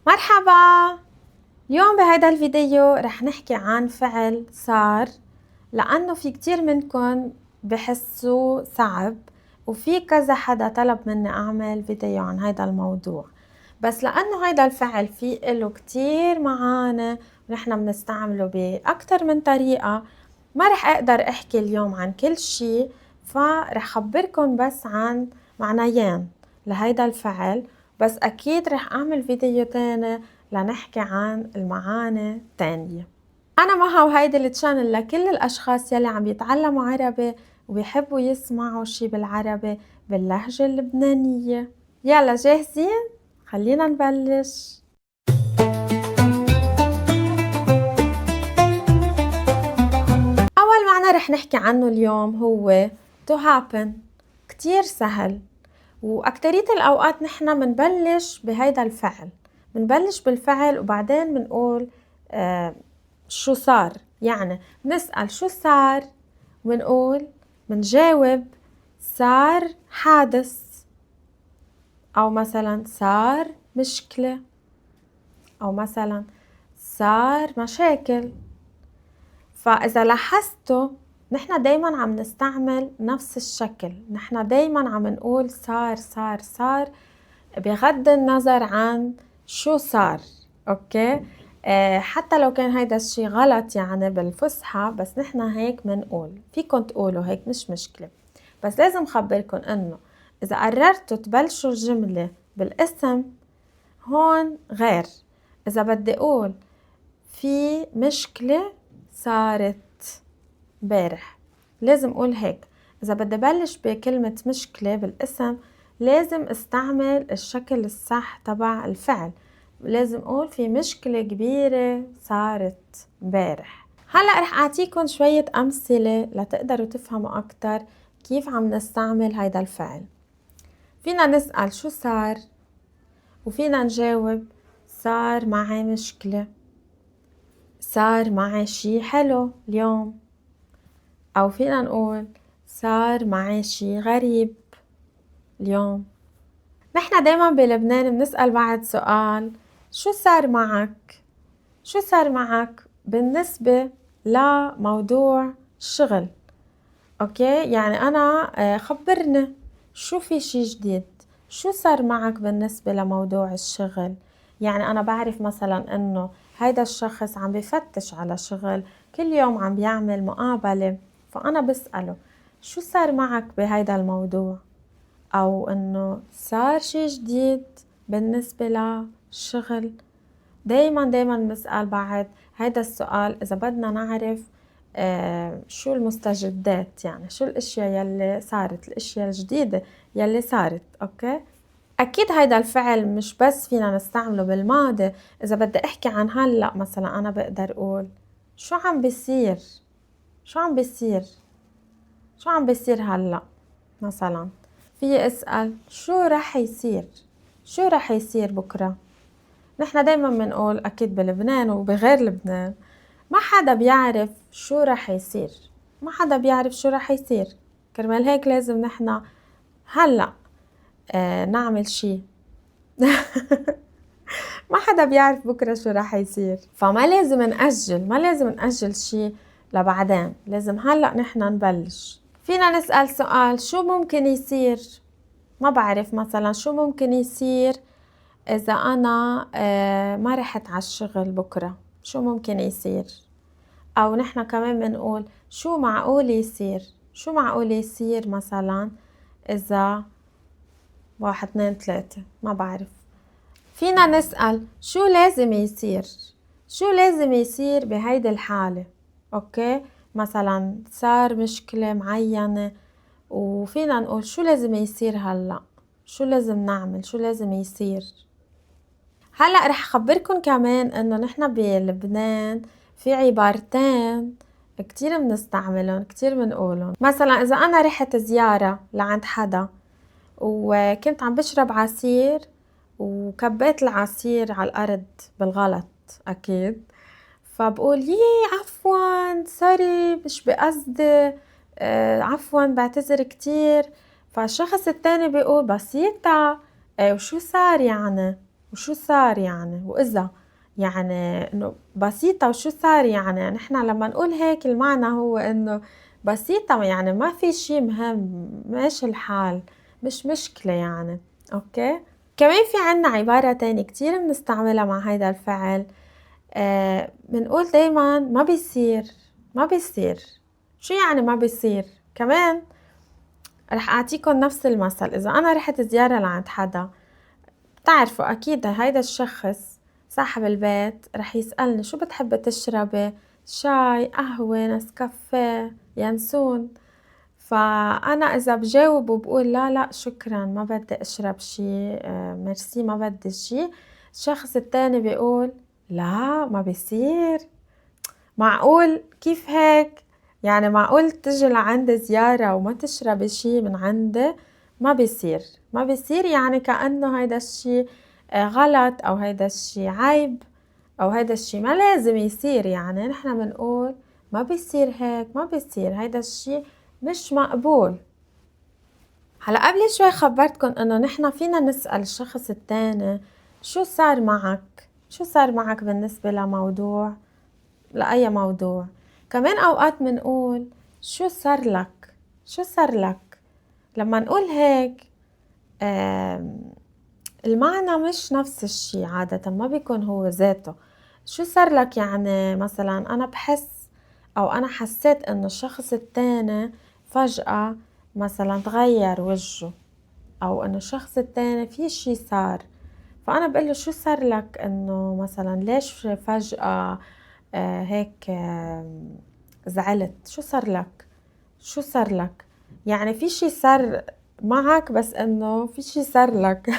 مرحبا. اليوم بهيدا الفيديو رح نحكي عن فعل صار، لأنه في كتير منكن بحسوا صعب وفي كذا حدا طلب مني أعمل فيديو عن هيدا الموضوع، بس لأنه هيدا الفعل في له كتير معاني ونحن بنستعمله بأكتر من طريقة، ما رح أقدر أحكي اليوم عن كل شي، فرح خبركن بس عن معنيين لهيدا الفعل. بس أكيد رح أعمل فيديو تاني لنحكي عن المعاني التانية. أنا مها وهيدي التشانل لكل الأشخاص يلي عم يتعلموا عربي وبيحبوا يسمعوا شي بالعربي باللهجة اللبنانية. يلا جاهزين؟ خلينا نبلش. أول معنى رح نحكي عنه اليوم هو to happen. كتير سهل، وأكترية الأوقات نحنا منبلش بهيدا الفعل، منبلش بالفعل وبعدين منقول شو صار، يعني نسأل شو صار ونقول منجاوب صار حادث، أو مثلا صار مشكلة، أو مثلا صار مشاكل. فإذا لاحظتوا نحن دايما عم نستعمل نفس الشكل، نحن دايما عم نقول صار صار صار بغض النظر عن شو صار. اوكي، حتى لو كان هيدا الشي غلط يعني بالفصحى، بس نحن هيك منقول، فيكن تقولوا هيك مش مشكلة. بس لازم خبركن انه اذا قررتوا تبلشوا الجملة بالاسم هون غير. اذا بدي اقول في مشكلة صارت امبارح لازم اقول هيك. اذا بدي بلش بكلمة مشكلة بالاسم لازم استعمل الشكل الصح تبع الفعل، لازم اقول في مشكلة كبيرة صارت امبارح. هلأ رح اعطيكم شوية امثلة لتقدروا تفهموا اكتر كيف عم نستعمل هيدا الفعل. فينا نسأل شو صار، وفينا نجاوب صار معي مشكلة، صار معي شي حلو اليوم، أو فينا نقول صار معي شي غريب اليوم. نحنا دايما بلبنان بنسأل بعض سؤال شو صار معك؟ شو صار معك بالنسبة لموضوع الشغل؟ اوكي، يعني أنا خبرني شو في شي جديد، شو صار معك بالنسبة لموضوع الشغل؟ يعني أنا بعرف مثلا إنه هيدا الشخص عم بفتش على شغل، كل يوم عم بيعمل مقابلة، فأنا بسأله شو صار معك بهيدا الموضوع؟ أو إنه صار شي جديد بالنسبة للشغل. دايما نسأل بعض هيدا السؤال إذا بدنا نعرف شو المستجدات، يعني شو الاشياء يلي صارت، الاشياء الجديدة يلي صارت. اوكي، اكيد هيدا الفعل مش بس فينا نستعمله بالماضي. اذا بدي احكي عن هلأ مثلا انا بقدر اقول شو عم بيصير، شو عم بيصير، شو عم بيصير هلأ. مثلا في اسأل شو رح يصير، شو رح يصير بكرة. نحن دايما بنقول اكيد بلبنان وبغير لبنان ما حدا بيعرف شو رح يصير، ما حدا بيعرف شو رح يصير، كرمال هيك لازم نحنا هلأ نعمل شي. ما حدا بيعرف بكرة شو رح يصير، فما لازم نأجل، ما لازم نأجل شي لبعدين، لازم هلأ نحنا نبلش. فينا نسأل سؤال شو ممكن يصير، ما بعرف مثلا شو ممكن يصير إذا أنا ما رحت على الشغل بكرة، شو ممكن يصير. أو نحنا كمان بنقول شو معقول يصير، شو معقول يصير مثلا إذا 1 2 3، ما بعرف. فينا نسأل شو لازم يصير، شو لازم يصير بهيدي الحالة. أوكي، مثلا صار مشكلة معينة وفينا نقول شو لازم يصير هلأ، شو لازم نعمل، شو لازم يصير. هلأ رح خبركن كمان إنه نحنا بلبنان في عبارتين كتير بنستعملن، كتير بنقولن. مثلا إذا أنا رحت زيارة لعند حدا وكنت عم بشرب عصير وكبيت العصير على الأرض بالغلط أكيد، فبقول يي عفوا سوري مش بقصدي، عفوا بعتذر كتير. فالشخص التاني بيقول بسيطة، وشو صار يعني؟ وشو صار يعني، وإذا يعني إنه بسيطة وشو صار يعني نحن لما نقول هيك المعنى هو إنه بسيطة يعني ما في شي مهم، ماشي الحال، مش مشكلة يعني. أوكي، كمان في عنا عبارة تانية كتير بنستعملها مع هيدا الفعل، بنقول دايما ما بيصير، ما بيصير. شو يعني ما بيصير؟ كمان رح أعطيكم نفس المثل. إذا أنا رحت زيارة لعند حدا بتعرفوا أكيد هيدا الشخص صاحب البيت رح يسألني شو بتحبي تشربي، شاي، قهوة، نسكافيه، ينسون. فأنا إذا بجاوب وبقول لا لا شكرا ما بدي أشرب شي، ميرسي ما بدي شي، الشخص التاني بيقول لا ما بيصير، معقول كيف هيك؟ يعني معقول تجي لعندي زيارة وما تشربي شي من عندي؟ ما بيصير، ما بيصير يعني كأنه هيدا الشي غلط أو هيدا الشي عيب أو هيدا الشي ما لازم يصير. يعني نحنا بنقول ما بيصير هيك، ما بيصير، هيدا الشي مش مقبول. هلا قبل شوي خبرتكن انه نحنا فينا نسأل الشخص التاني شو صار معك، شو صار معك بالنسبة لموضوع، لأي موضوع. كمان أوقات منقول شو صار لك، شو صار لك. لما نقول هيك المعنى مش نفس الشي، عادة ما بيكون هو ذاته. شو صار لك يعني مثلا أنا بحس أو أنا حسيت إنه الشخص التاني فجأة مثلا تغير وجهه، أو إنه الشخص التاني في شي صار، فأنا بقله شو صار لك، إنه مثلا ليش فجأة هيك زعلت، شو صار لك، شو صار لك. يعني في شي صار معك بس إنه في شي صار لك.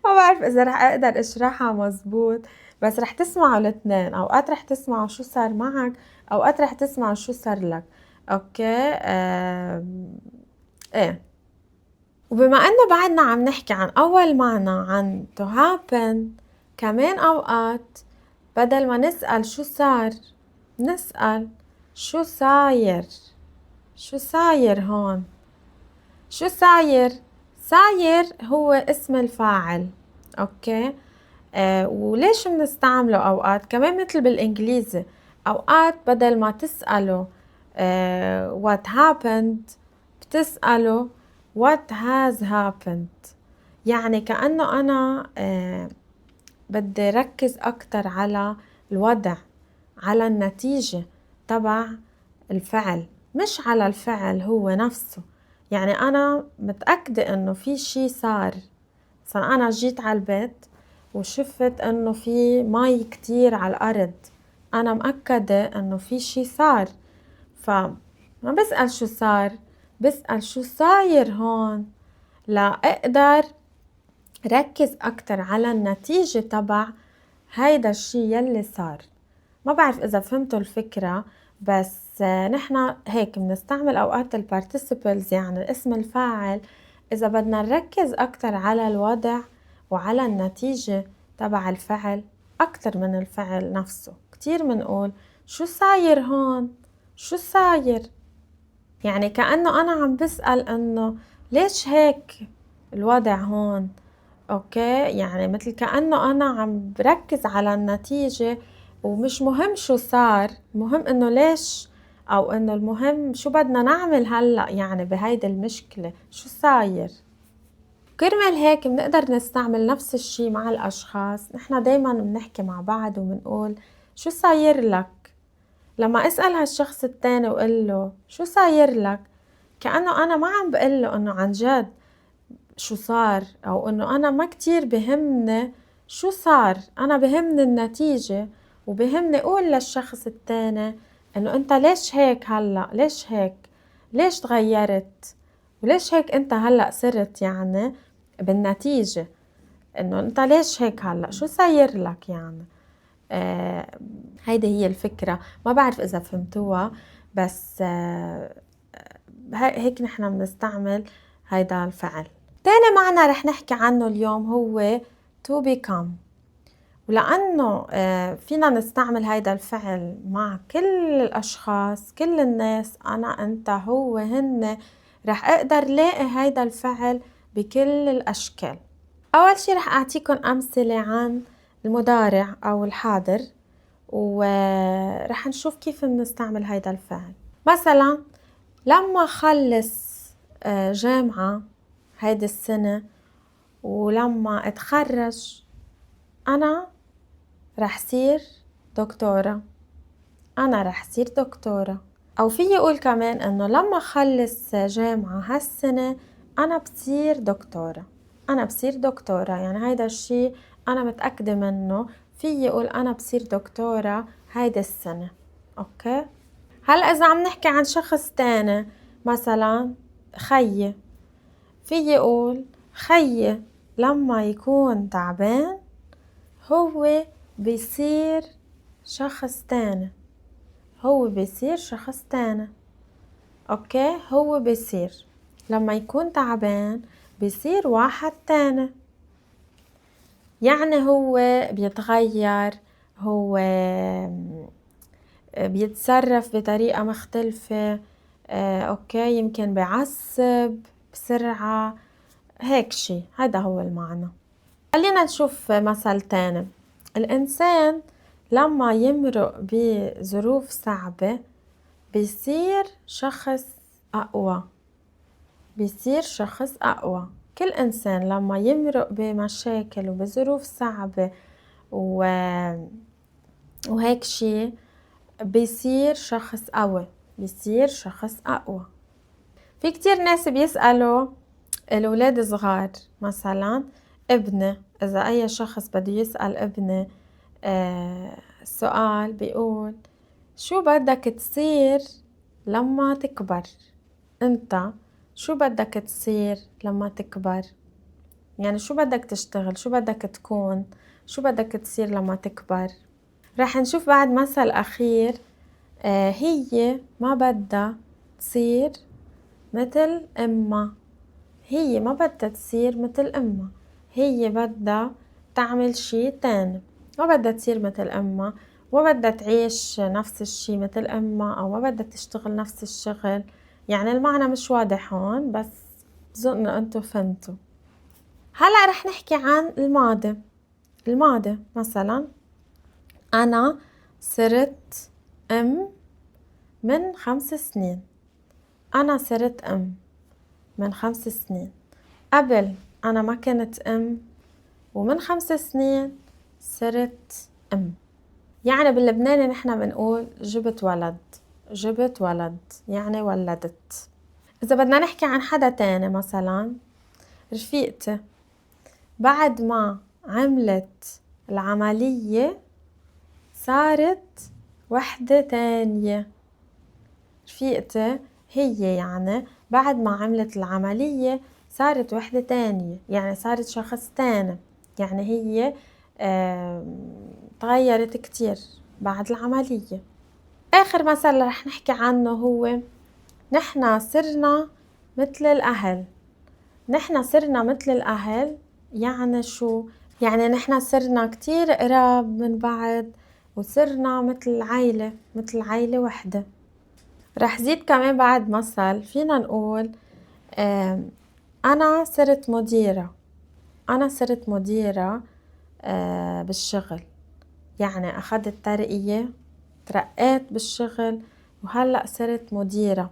ما بعرف إذا رح أقدر أشرحها مزبوط، بس رح تسمعوا الاتنين، أوقات رح تسمعوا شو صار معك، أوقات رح تسمعوا شو صار لك. أوكي إيه. وبما إنه بعدنا عم نحكي عن أول معنى عن to happen، كمان أوقات بدل ما نسأل شو صار نسأل شو صاير، شو صاير هون، شو صاير. صاير هو اسم الفاعل. أوكي وليش بنستعمله أوقات كمان مثل بالإنجليزي، أوقات بدل ما تسأله what happened بتسأله what has happened. يعني كأنه أنا بدي ركز أكتر على الوضع، على النتيجة تبع الفعل، مش على الفعل هو نفسه. يعني أنا متأكدة إنه في شي صار، مثلا أنا جيت على البيت وشفت إنه في مي كتير على الأرض، أنا مأكدة إنه في شي صار، فما بسأل شو صار، بسأل شو صاير هون لا أقدر ركز أكتر على النتيجة تبع هيدا الشي يلي صار. ما بعرف إذا فهمتوا الفكرة، بس نحنا هيك بنستعمل أوقات الparticiples يعني اسم الفاعل إذا بدنا نركز أكتر على الوضع وعلى النتيجة تبع الفعل أكتر من الفعل نفسه. كتير منقول شو صاير هون، شو صاير، يعني كأنه أنا عم بسأل إنه ليش هيك الوضع هون. أوكي يعني مثل كأنه أنا عم بركز على النتيجة ومش مهم شو صار، مهم إنه ليش، أو إنه المهم شو بدنا نعمل هلأ يعني بهيدي المشكلة، شو صاير. كرمال هيك بنقدر نستعمل نفس الشي مع الأشخاص. نحنا دايما بنحكي مع بعض وبنقول شو صاير لك. لما أسأل هالشخص التاني وقله شو صاير لك، كأنه أنا ما عم بقله إنه عن جد شو صار، أو إنه أنا ما كتير بهمني شو صار، أنا بهمني النتيجة، وبهمني أقول للشخص التاني إنه أنت ليش هيك هلأ، ليش هيك، ليش تغيرت، وليش هيك أنت هلأ صرت يعني بالنتيجة، إنه أنت ليش هيك هلأ، شو صاير لك يعني. هيدي هي الفكرة. ما بعرف إذا فهمتوها، بس هيك نحنا بنستعمل هيدا الفعل. تاني معنى رح نحكي عنه اليوم هو to become. ولأنه فينا نستعمل هيدا الفعل مع كل الأشخاص، كل الناس، أنا أنت هو هن، رح أقدر لاقي هيدا الفعل بكل الأشكال. أول شي رح أعطيكم أمثلة عن المضارع أو الحاضر، ورح نشوف كيف بنستعمل هيدا الفعل. مثلا لما خلص جامعة هيدي السنة ولما اتخرج أنا رح صير دكتورة. أنا رح صير دكتورة. أو في يقول كمان إنه لما خلص جامعة هالسنة أنا بصير دكتورة. أنا بصير دكتورة يعني هيدا الشي أنا متأكدة منه. في يقول أنا بصير دكتورة هيدا السنة. أوكي. هلأ إذا عم نحكي عن شخص تاني مثلا خيي، في يقول خيي لما يكون تعبان هو بيصير شخص تاني. هو بيصير شخص تاني. اوكي. هو بيصير لما يكون تعبان بيصير واحد تاني. يعني هو بيتغير، هو بيتصرف بطريقة مختلفة. اوكي. يمكن بعصب بسرعة هيك شي. هذا هو المعنى. خلينا نشوف مثل تاني. الإنسان لما يمرق بظروف صعبة بيصير شخص أقوى. بيصير شخص أقوى. كل إنسان لما يمرق بمشاكل وبظروف صعبة وهيك شي بيصير شخص قوي. بيصير شخص أقوى. في كتير ناس بيسألوا الأولاد صغار مثلا ابني، إذا أي شخص بده يسأل ابني سؤال بيقول شو بدك تصير لما تكبر؟ انت شو بدك تصير لما تكبر؟ يعني شو بدك تشتغل؟ شو بدك تكون؟ شو بدك تصير لما تكبر؟ رح نشوف بعد مثل أخير. هي ما بدها تصير مثل أمها. هي ما بدها تصير مثل أمها. هي بدها تعمل شي تاني. ما بدها تصير مثل أمها، وما بدها تعيش نفس الشي مثل أمها، أو ما بدها تشتغل نفس الشغل. يعني المعنى مش واضح هون، بس بظن أنتو فهمتوا. هلأ رح نحكي عن الماضي. الماضي مثلا أنا صرت أم من 5 سنين. أنا صرت أم من 5 سنين. قبل أنا ما كنت أم، ومن 5 سنين صرت أم. يعني باللبناني نحن بنقول جبت ولد. جبت ولد يعني ولدت. إذا بدنا نحكي عن حدا تاني مثلا رفيقتي بعد ما عملت العملية صارت وحدة تانية. رفيقتي هي يعني بعد ما عملت العملية صارت وحدة تانية، يعني صارت شخص تاني. يعني هي تغيرت كتير بعد العملية. آخر مثل رح نحكي عنه هو نحنا صرنا مثل الأهل. نحنا صرنا مثل الأهل يعني شو؟ يعني نحنا صرنا كتير قراب من بعض وصرنا مثل عيلة، مثل عيلة وحدة. رح زيد كمان بعد مثل فينا نقول أنا صرت مديرة. أنا صرت مديرة بالشغل. يعني أخذت ترقية، ترقيت بالشغل، وهلأ صرت مديرة.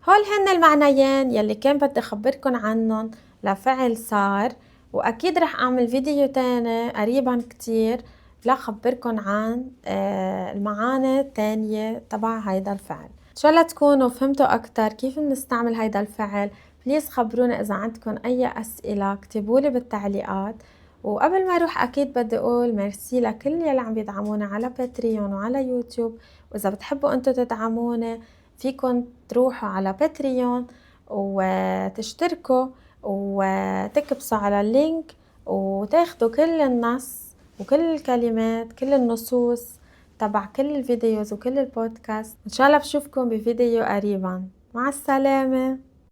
هول هن المعنيين يلي كان بدي أخبركن عنهم لفعل صار. وأكيد رح أعمل فيديو تاني قريبا كتير لأخبركن عن المعاني التانية تبع هيدا الفعل. إن شاء الله تكونوا فهمتوا أكتر كيف بنستعمل هيدا الفعل. بليز خبرونا إذا عندكن أي أسئلة، اكتبولي بالتعليقات. وقبل ما أروح أكيد بدي أقول ميرسي لكل يلي عم بيدعمونا على باتريون وعلى يوتيوب. وإذا بتحبوا أنتوا تدعمونا فيكن تروحوا على باتريون وتشتركوا وتكبسوا على اللينك وتاخدوا كل النص وكل الكلمات، كل النصوص تبع كل الفيديوز وكل البودكاست. إن شاء الله بشوفكم بفيديو قريبا. مع السلامة.